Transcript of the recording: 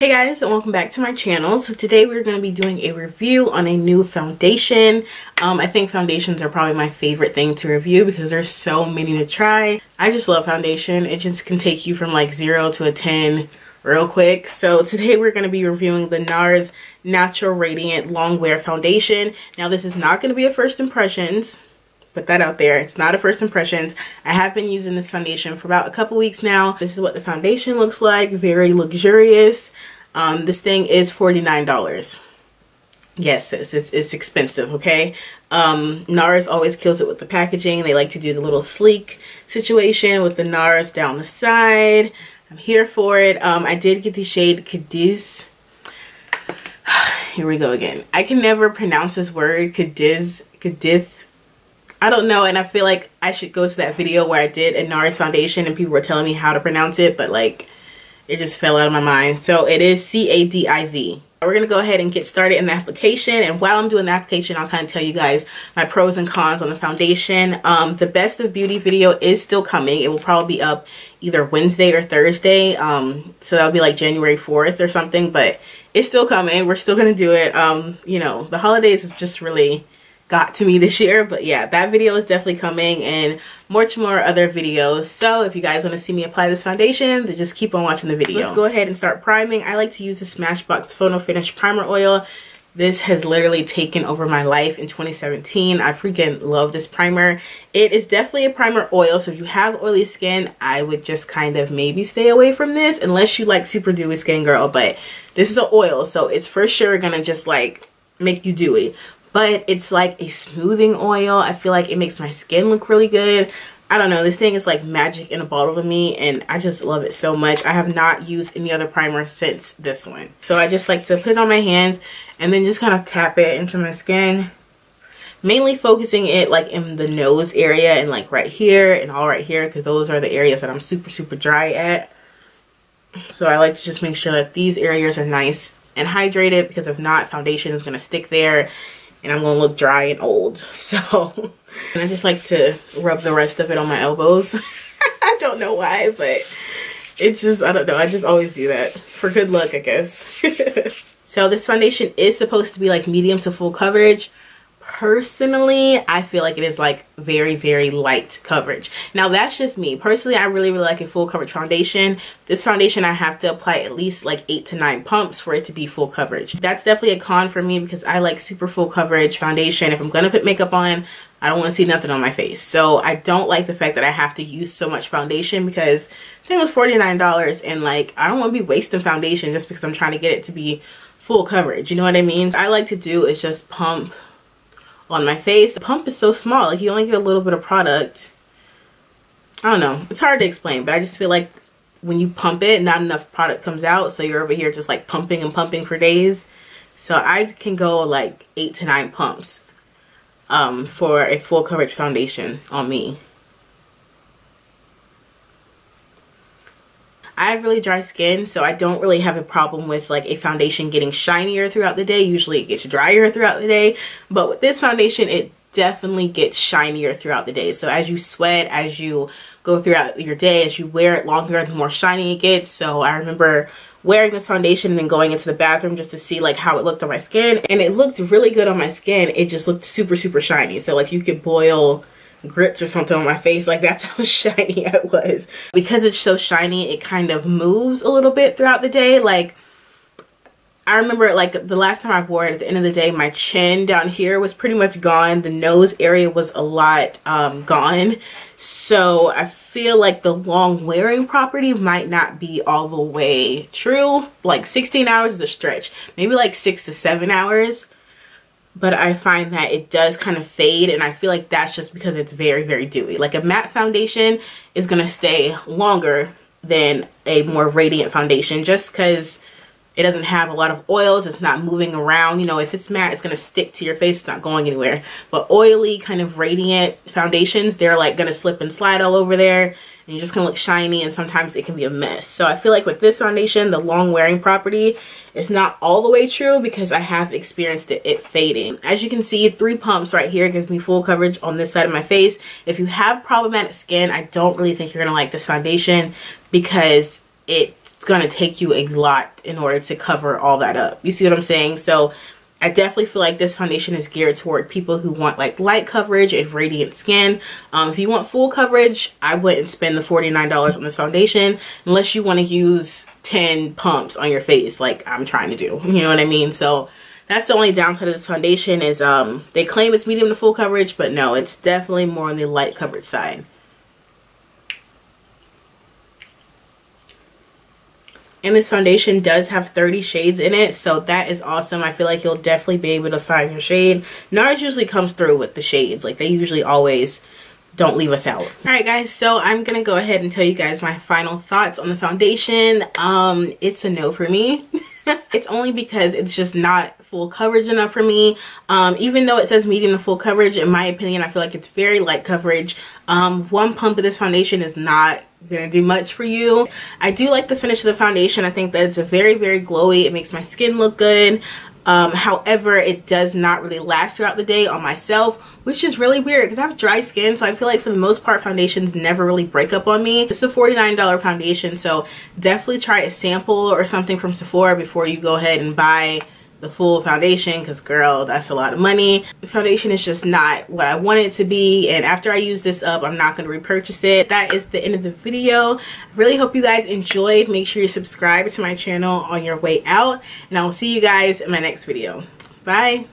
Hey guys, and welcome back to my channel. So today we're going to be doing a review on a new foundation. I think foundations are probably my favorite thing to review because there's so many to try. I just love foundation. It just can take you from like 0 to a 10 real quick. So today we're going to be reviewing the Nars Natural Radiant Longwear Foundation. Now this is not going to be a first impressions. Put that out there. It's not a first impressions. I have been using this foundation for about a couple weeks now. This is what the foundation looks like. Very luxurious. This thing is $49. Yes, it's expensive, okay? Nars always kills it with the packaging. They like to do the little sleek situation with the Nars down the side. I'm here for it. I did get the shade Cadiz. Here we go again. I can never pronounce this word, Cadiz. I don't know, and I feel like I should go to that video where I did a Nars foundation and people were telling me how to pronounce it, but like it just fell out of my mind. So it is C-A-D-I-Z. We're going to go ahead and get started in the application, and while I'm doing the application I'll kind of tell you guys my pros and cons on the foundation. The best of beauty video is still coming. It will probably be up either Wednesday or Thursday, so that'll be like January 4th or something, but it's still coming. We're still going to do it. You know, the holidays have just really got to me this year, but yeah, that video is definitely coming, and more other videos. So if you guys want to see me apply this foundation, then just keep on watching the video. Let's go ahead and start priming. I like to use the Smashbox Photo Finish Primer Oil. This has literally taken over my life in 2017. I freaking love this primer. It is definitely a primer oil, so if you have oily skin, I would just kind of maybe stay away from this unless you like super dewy skin, girl. But this is an oil, so it's for sure gonna just like make you dewy. But it's like a smoothing oil. I feel like it makes my skin look really good. I don't know, this thing is like magic in a bottle to me, and I just love it so much. I have not used any other primer since this one. So I just like to put it on my hands and then just kind of tap it into my skin. Mainly focusing it like in the nose area and like right here and all right here, because those are the areas that I'm super dry at. So I like to just make sure that these areas are nice and hydrated, because if not, foundation is going to stick there and I'm going to look dry and old. So, and I just like to rub the rest of it on my elbows. I don't know why, but it just, I don't know. I just always do that for good luck, I guess. So this foundation is supposed to be like medium to full coverage. Personally, I feel like it is like very light coverage. Now that's just me. Personally, I really like a full coverage foundation. This foundation I have to apply at least like 8 to 9 pumps for it to be full coverage. That's definitely a con for me because I like super full coverage foundation. If I'm gonna put makeup on, I don't want to see nothing on my face. So I don't like the fact that I have to use so much foundation, because I think it was $49 and like I don't want to be wasting foundation just because I'm trying to get it to be full coverage. You know what I mean? What I like to do is just pump on my face. The pump is so small, like you only get a little bit of product. I don't know, it's hard to explain, but I just feel like when you pump it, not enough product comes out, so you're over here just like pumping and pumping for days. So I can go like 8 to 9 pumps for a full coverage foundation on me. I have really dry skin, so I don't really have a problem with like a foundation getting shinier throughout the day. Usually it gets drier throughout the day, but with this foundation it definitely gets shinier throughout the day. So as you sweat, as you go throughout your day, as you wear it longer, the more shiny it gets. So I remember wearing this foundation and then going into the bathroom just to see like how it looked on my skin, and it looked really good on my skin. It just looked super shiny. So like you could boil grits or something on my face, like that's how shiny I was. Because it's so shiny, it kind of moves a little bit throughout the day. Like I remember like the last time I wore it, at the end of the day my chin down here was pretty much gone. The nose area was a lot gone. So I feel like the long wearing property might not be all the way true. Like 16 hours is a stretch, maybe like 6 to 7 hours. But I find that it does kind of fade, and I feel like that's just because it's very dewy. Like a matte foundation is going to stay longer than a more radiant foundation, just because it doesn't have a lot of oils. It's not moving around. You know, if it's matte, it's going to stick to your face. It's not going anywhere. But oily kind of radiant foundations, they're like going to slip and slide all over there, and you're just going to look shiny, and sometimes it can be a mess. So I feel like with this foundation, the long wearing property is not all the way true, because I have experienced it fading. As you can see, 3 pumps right here gives me full coverage on this side of my face. If you have problematic skin, I don't really think you're going to like this foundation, because it's it's gonna take you a lot in order to cover all that up. You see what I'm saying? So I definitely feel like this foundation is geared toward people who want like light coverage and radiant skin. If you want full coverage, I wouldn't spend the $49 on this foundation unless you want to use 10 pumps on your face like I'm trying to do. You know what I mean? So that's the only downside of this foundation is they claim it's medium to full coverage, but no, it's definitely more on the light coverage side. And this foundation does have 30 shades in it, so that is awesome. I feel like you'll definitely be able to find your shade. Nars usually comes through with the shades. Like, they usually always don't leave us out. Alright guys, so I'm gonna go ahead and tell you guys my final thoughts on the foundation. It's a no for me. It's only because it's just not full coverage enough for me. Even though it says medium to full coverage, in my opinion, I feel like it's very light coverage. One pump of this foundation is not gonna do much for you. I do like the finish of the foundation. I think that it's a very, very glowy. It makes my skin look good. However, it does not really last throughout the day on myself, which is really weird because I have dry skin, so I feel like for the most part foundations never really break up on me. It's a $49 foundation, so definitely try a sample or something from Sephora before you go ahead and buy the full foundation, because girl, that's a lot of money. The foundation is just not what I want it to be, and after I use this up, I'm not going to repurchase it. That is the end of the video. I really hope you guys enjoyed. Make sure you subscribe to my channel on your way out, and I will see you guys in my next video. Bye.